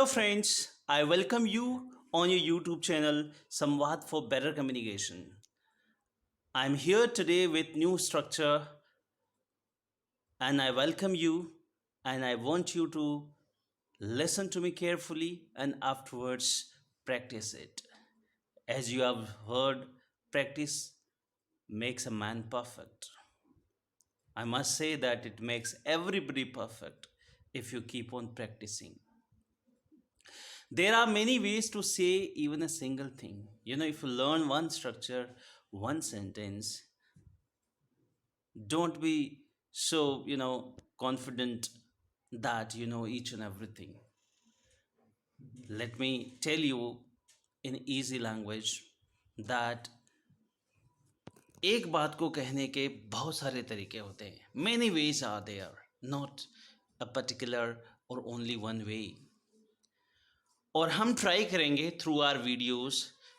So, friends, I welcome you on your YouTube channel, Samvad for Better Communication. I'm here today with new structure, and I welcome you, and I want you to listen to me carefully and afterwards practice it. As you have heard, practice makes a man perfect. I must say that it makes everybody perfect if you keep on practicing. There are many ways to say even a single thing. If you learn one structure, one sentence, don't be so, confident that you know each and everything. Let me tell you in easy language that एक बात को कहने के बहुत सारे तरीके होते हैं. Many ways are there, not a particular or only one way. और हम ट्राई करेंगे थ्रू आर वीडियोस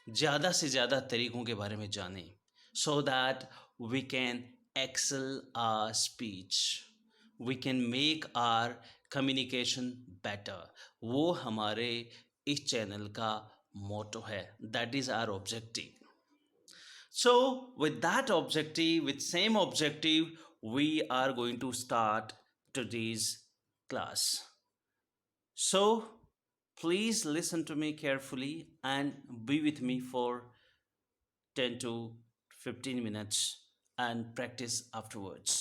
ज़्यादा से ज़्यादा तरीक़ों के बारे में जानें so that we can excel our speech, we can make our communication better. वो हमारे इस चैनल का मोटो है, that is our objective. So with that objective, with same objective, we are going to start today's class. So please listen to me carefully and be with me for 10 to 15 minutes and practice afterwards.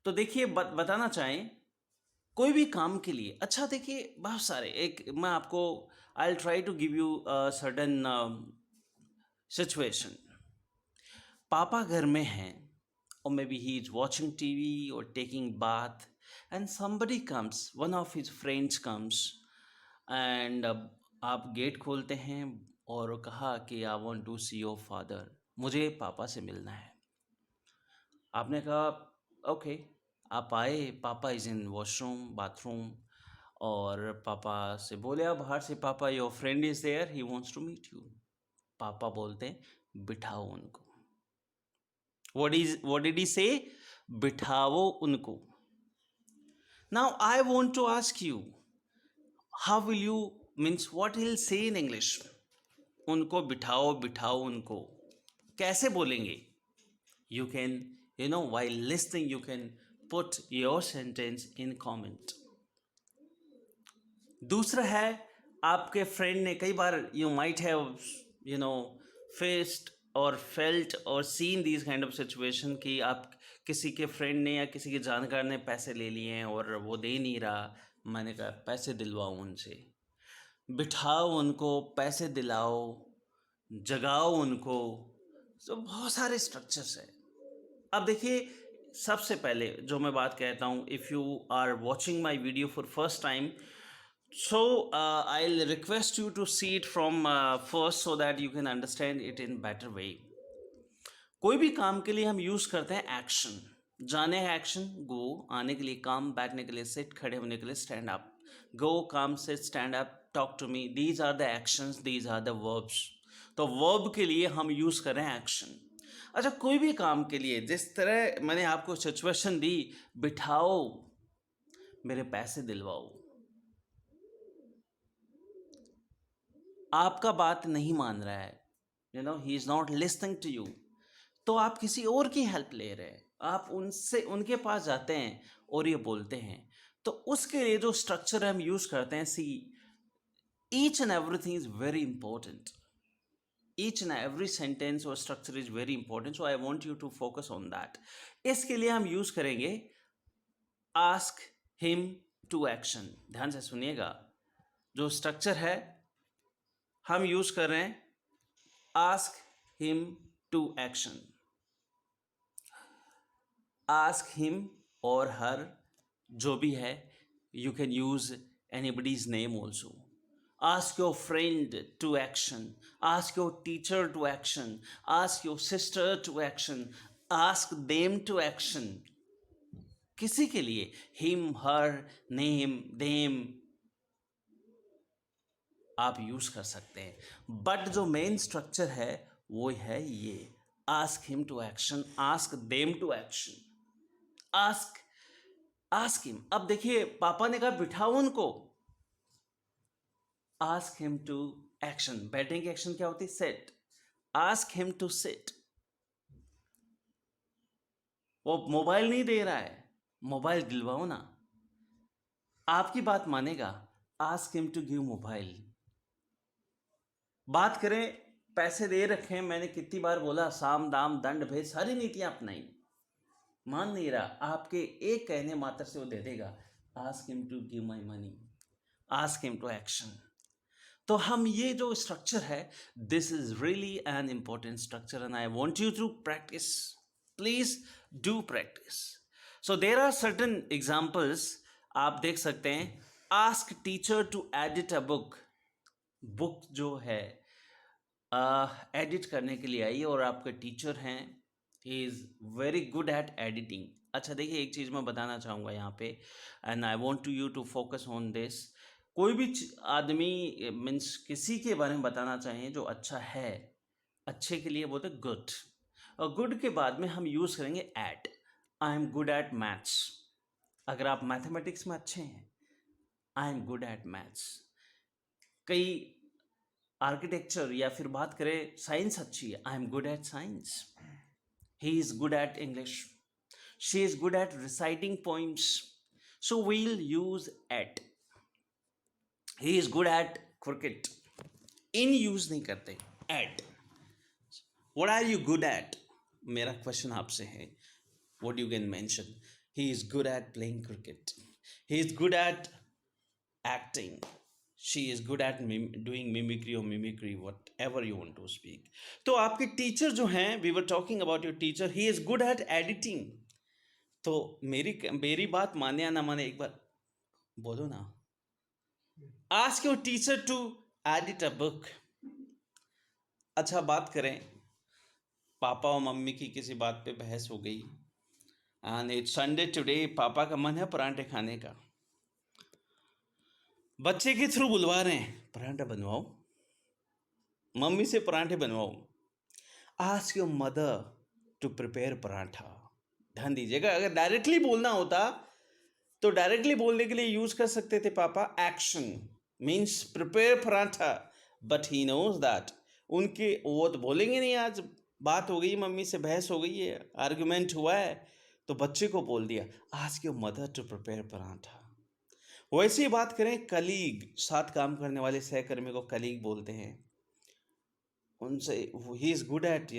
तो देखिए बताना चाहें कोई भी काम के लिए. अच्छा देखिए बहुत सारे, एक मैं आपको I try to give you certain situation. पापा घर में हैं or maybe he is watching TV or taking bath and somebody comes, one of his friends comes and आप गेट खोलते हैं और कहा कि I want to see your father, मुझे पापा से मिलना है. आपने कहा ओके. आप आए, पापा इज़ इन वॉशरूम बाथरूम और पापा से बोले आप बाहर से, पापा your friend is there, he wants to meet you. पापा बोलते हैं बिठाओ उनको. What did he say? बिठाओ उनको. Now I want to ask you, how will you, means what he'll say in English? उनको बिठाओ, बिठाओ उनको कैसे बोलेंगे? You can, while listening, you can put your sentence in comment. दूसरा है, आपके फ्रेंड ने कई बार you might have, faced और फेल्ट और seen these kind of situation कि आप किसी के फ्रेंड ने या किसी के जानकार ने पैसे ले लिए हैं और वो दे नहीं रहा. मैंने कहा पैसे दिलवाओ उनसे, बिठाओ उनको, पैसे दिलाओ, जगाओ उनको. तो बहुत सारे स्ट्रक्चर्स हैं. अब देखिए सबसे पहले जो मैं बात कहता हूँ, if you are watching my video for first time, so I'll request you to see it from first so that you can understand it in better way. कोई भी काम के लिए हम यूज़ करते हैं एक्शन. जाने है एक्शन, गो. आने के लिए काम, बैठने के लिए सिट, खड़े होने के लिए stand up. Go, come, sit, stand up, talk to me, these are the actions, these are the verbs. तो वर्ब के लिए हम यूज़ कर रहे हैं एक्शन. अच्छा, कोई भी काम के लिए जिस तरह मैंने आपको सिचुएशन दी, बिठाओ, मेरे पैसे दिलवाओ, आपका बात नहीं मान रहा है, he is not listening to you, तो आप किसी और की हेल्प ले रहे हैं. आप उनसे उनके पास जाते हैं और ये बोलते हैं. तो उसके लिए जो स्ट्रक्चर हम यूज़ करते हैं, see, each and everything is very important. Each and every sentence और structure is very important. So I want you to focus on that. इसके लिए हम यूज़ करेंगे आस्क हिम टू एक्शन. ध्यान से सुनिएगा, जो स्ट्रक्चर है हम यूज़ कर रहे हैं ask him to action. Ask him और हर, जो भी है, you can use anybody's name also. Ask your friend to action, ask your teacher to action, ask your sister to action, ask them to action. किसी के लिए him, her, name, them आप use कर सकते हैं. बट जो main structure है वो है ये, ask him to action, ask them to action, ask him. अब देखिए पापा ने कहा बिठाओ उनको, आस्क हिम टू एक्शन, बैठने की एक्शन क्या होती है? Sit. Ask him to sit. वो मोबाइल नहीं दे रहा है, मोबाइल दिलवाओ ना। आपकी बात मानेगा, ask him to give mobile. बात करें, पैसे दे रखे हैं, मैंने कितनी बार बोला साम दाम दंड भेद सारी नीतियां अपनाई, मान नहीं रहा। आपके एक कहने मात्र से वो दे देगा। Ask him to give my money, ask him to action. तो हम ये जो स्ट्रक्चर है, this is really an important structure and I want you to practice. Please do practice. So there are certain examples आप देख सकते हैं। Ask teacher to edit a book. Book जो है एडिट करने के लिए आई और आपके टीचर हैं, he is very good at editing. अच्छा देखिए, एक चीज़ मैं बताना चाहूँगा यहाँ पे, and I want to you to focus on this. कोई भी आदमी मीन्स किसी के बारे में बताना चाहिए जो अच्छा है, अच्छे के लिए बोलते गुड, और गुड के बाद में हम यूज़ करेंगे at. I am good at maths. अगर आप मैथमेटिक्स में अच्छे हैं, I am good at maths. कई आर्किटेक्चर या फिर बात करें साइंस अच्छी है, I am good at science. He is good at English, she is good at reciting poems, so we'll use at. He is good at cricket, इन use नहीं करते, at. What are you good at? मेरा question आपसे है, what you can mention? He is good eight playing cricket, he is good eight acting, she is good at doing mimicry or mimicry, whatever you want to speak. तो आपके teacher जो हैं, we were talking about your teacher, he is good at editing. तो मेरी बात माने या ना माने, एक बार बोलो ना। ask your teacher to edit a book. अच्छा बात करें, पापा और मम्मी की किसी बात पे बहस हो गई, एंड इट्स संडे टुडे, पापा का मन है परांठे खाने का, बच्चे के थ्रू बुलवा रहे हैं, परांठा बनवाओ, मम्मी से परांठे बनवाओ। Ask your mother to prepare paratha. ध्यान दीजिएगा, अगर डायरेक्टली बोलना होता तो डायरेक्टली बोलने के लिए यूज कर सकते थे papa action, means prepare paratha, but he knows that उनके वो तो बोलेंगे नहीं। आज बात हो गई, मम्मी से बहस हो गई है, आर्गुमेंट हुआ है, तो बच्चे को बोल दिया ask your mother to prepare paratha. वैसे ही बात करें, कलीग, साथ काम करने वाले सहकर्मी को कलीग बोलते हैं। उनसे he is good at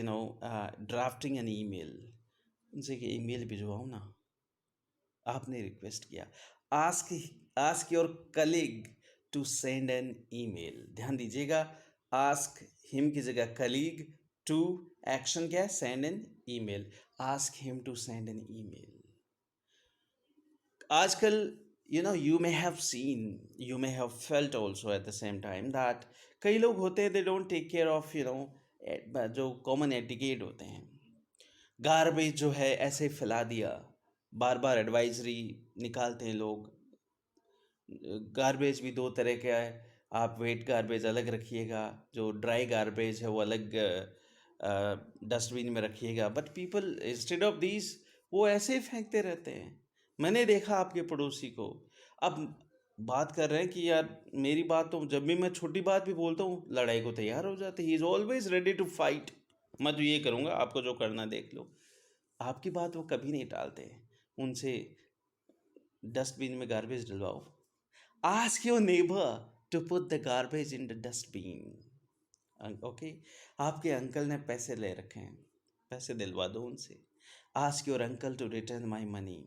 drafting an email, उनसे कि ईमेल भिजवाओ ना, आपने रिक्वेस्ट किया। Ask ask your colleague to send an email. ध्यान दीजिएगा, आस्क हिम की जगह कलीग, टू एक्शन क्या है? Send an email. Ask him to send an email. आजकल you may have seen, you may have felt also at the same time that कई लोग होते हैं, they don't take care of जो common etiquette होते हैं। गार्बेज जो है ऐसे फैला दिया, बार बार एडवाइजरी निकालते हैं लोग। गार्बेज भी दो तरह का है, आप वेट गार्बेज अलग रखिएगा, जो ड्राई गार्बेज है वो अलग डस्टबिन में रखिएगा। But people instead of this वो ऐसे ही फेंकते रहते हैं। मैंने देखा आपके पड़ोसी को, अब बात कर रहे हैं कि यार मेरी बात, तो जब भी मैं छोटी बात भी बोलता हूँ लड़ाई को तैयार हो जाते, he is always ready to fight. मैं तो ये करूँगा, आपको जो करना देख लो। आपकी बात वो कभी नहीं टालते, उनसे डस्टबिन में गार्बेज डलवाओ। Ask your neighbour to put the garbage in the dustbin. Okay, आपके अंकल ने पैसे ले रखे हैं, पैसे दिलवा दो उनसे। Ask your uncle to return my money,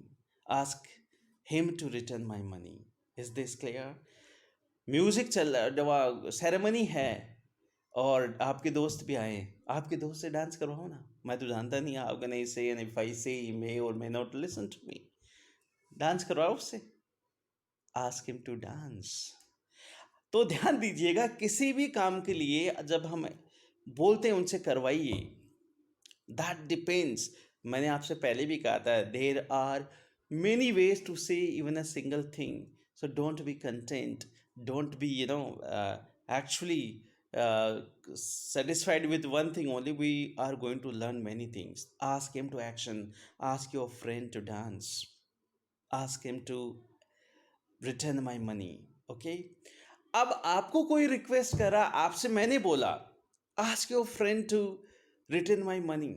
ask him to return my money. Is this clear? Music चल रहा, सेरेमनी है, और आपके दोस्त भी आए, आपके दोस्त से डांस करवाओ ना। मैं तो जानता नहीं, आप नहीं से, and if I say may और may not listen to me, dance करवाओ उससे। Ask him to dance. तो ध्यान दीजिएगा, किसी भी काम के लिए जब हम बोलते हैं उनसे करवाइए, दैट डिपेंड्स। मैंने आपसे पहले भी कहा था, there are many ways to say even a single thing, so don't be content, don't be actually satisfied with one thing only. We are going to learn many things. Ask him to action, ask your friend to dance, ask him to return my money. Okay, अब आपको कोई request करा, आपसे मैंने बोला ask your friend to return my money.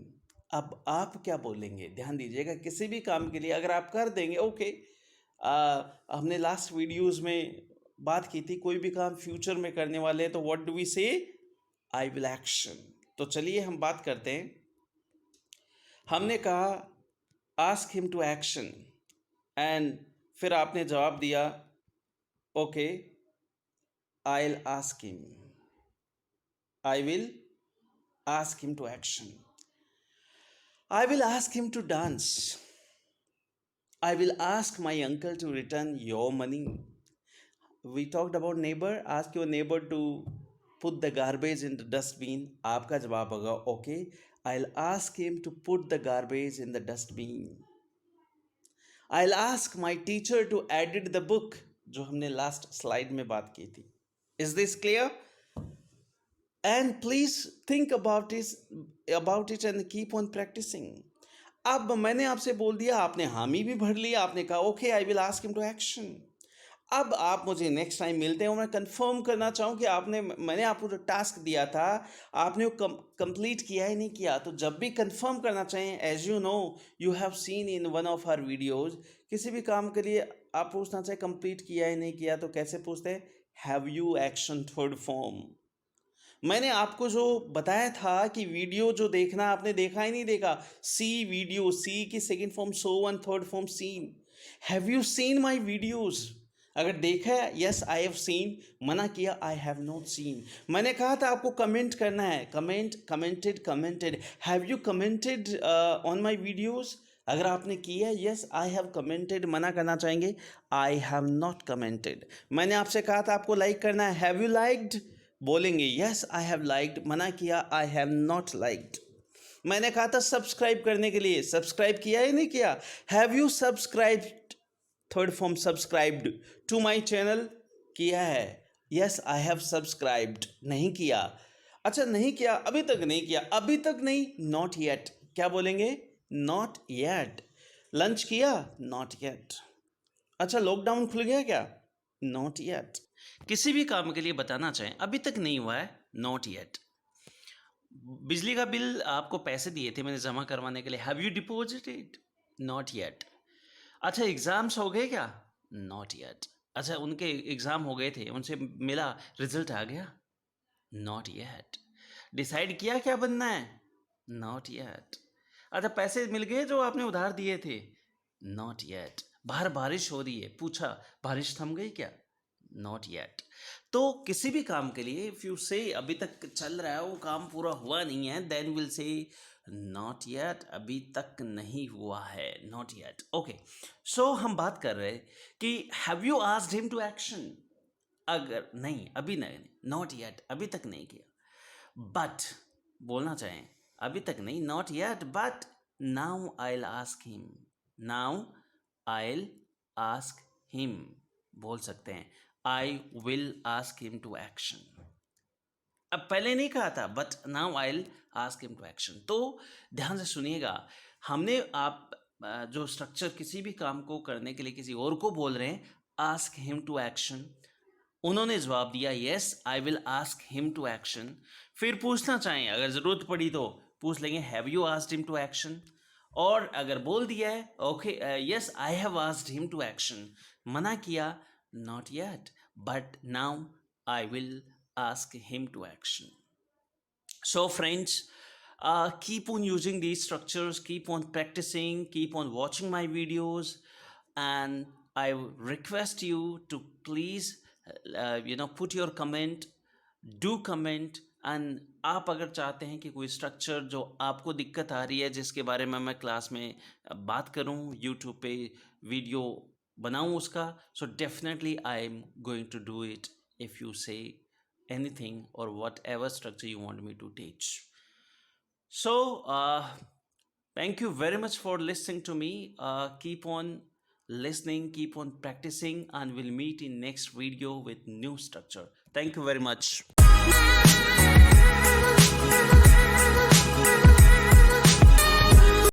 अब आप क्या बोलेंगे? ध्यान दीजिएगा, किसी भी काम के लिए अगर आप कर देंगे ओके, हमने लास्ट वीडियोस में बात की थी, कोई भी काम फ्यूचर में करने वाले हैं तो what do we say? I will action. तो चलिए हम बात करते हैं। हमने कहा ask him to action, and फिर आपने जवाब दिया okay, I will ask him, I will ask him to action. I will ask him to dance. I will ask my uncle to return your money. We talked about neighbor. Ask your neighbor to put the garbage in the dustbin. आपका जवाब होगा okay, I'll ask him to put the garbage in the dustbin. I'll ask my teacher to edit the book, जो हमने last slide में बात की थी. Is this clear? And please think about it and keep on practicing. अब मैंने आपसे बोल दिया, आपने हामी भी भर लिया, आपने कहा okay I will ask him to action. अब आप मुझे नेक्स्ट टाइम मिलते हैं और मैं कंफर्म करना चाहूँ कि मैंने आपको जो टास्क दिया था आपने वो कंप्लीट किया है नहीं किया। तो जब भी कंफर्म करना चाहें, as you know you have seen in one of our videos, किसी भी काम के लिए आप पूछना चाहें कंप्लीट किया है नहीं किया, तो कैसे पूछते हैं? Have you action third form. मैंने आपको जो बताया था कि वीडियो जो देखना, आपने देखा ही नहीं देखा। सी वीडियो, सी की second form saw one, third form seen. Have you seen my videos? अगर देखा है यस आई हैव सीन, मना किया आई हैव नॉट सीन। मैंने कहा था आपको कमेंट करना है, commented. Have you commented on my videos? अगर आपने किया यस आई हैव कमेंटेड, मना करना चाहेंगे आई हैव नॉट कमेंटेड। मैंने आपसे कहा था आपको लाइक करना है, हैव यू लाइक्ड? बोलेंगे यस आई हैव लाइक्ड, मना किया आई हैव नॉट लाइक्ड। मैंने कहा था सब्सक्राइब करने के लिए, सब्सक्राइब किया या नहीं किया? Have you subscribed, third form subscribed to my channel? किया है, यस आई हैव सब्सक्राइब्ड। नहीं किया, अच्छा नहीं किया, अभी तक नहीं किया, अभी तक नहीं, नॉट येट। क्या बोलेंगे? Not yet. लंच किया? Not yet. अच्छा लॉकडाउन खुल गया क्या? Not yet. किसी भी काम के लिए बताना चाहें अभी तक नहीं हुआ है, नॉट येट। बिजली का बिल आपको पैसे दिए थे मैंने जमा करवाने के लिए, have you deposited? Not yet. अच्छा एग्जाम्स हो गए क्या? Not yet. अच्छा उनके एग्जाम हो गए थे, उनसे मिला, रिजल्ट आ गया? Not yet. डिसाइड किया क्या बनना है? Not yet. अच्छा पैसे मिल गए जो आपने उधार दिए थे? Not yet. बाहर बारिश हो रही है, पूछा बारिश थम गई क्या? Not yet. तो किसी भी काम के लिए इफ यू से अभी तक चल रहा है, वो काम पूरा हुआ नहीं है, then will say not yet, अभी तक नहीं हुआ है, नॉट येट। ओके, सो हम बात कर रहे कि have you asked him to action? अगर नहीं, अभी नहीं, नॉट येट, अभी तक नहीं किया। बट बोलना चाहें अभी तक नहीं, not yet, but now I will ask him, now I will ask him बोल सकते हैं, I will ask him to action. अब पहले नहीं कहा था, but now I will ask him to action. तो ध्यान से सुनिएगा, हमने आप जो स्ट्रक्चर किसी भी काम को करने के लिए किसी और को बोल रहे हैं, आस्क हिम टू एक्शन, उन्होंने जवाब दिया yes I will ask him to action. फिर पूछना चाहें, अगर ज़रूरत पड़ी तो पूछ लेंगे have you asked him to action, और अगर बोल दिया है okay yes I have asked him to action, मना किया not yet, but now I will ask him to action. So friends, keep on using these structures, keep on practicing, keep on watching my videos, and I request you to please put your comment, do comment, and आप अगर चाहते हैं कि कोई structure जो आपको दिक्कत आ रही है जिसके बारे में मैं क्लास में बात करूं, यूट्यूब पे वीडियो बनाऊं उसका, so definitely I am going to do it if you say anything or whatever structure you want me to teach. So thank you very much for listening to me. Keep on listening, keep on practicing, and we'll meet in next video with new structure. Thank you very much.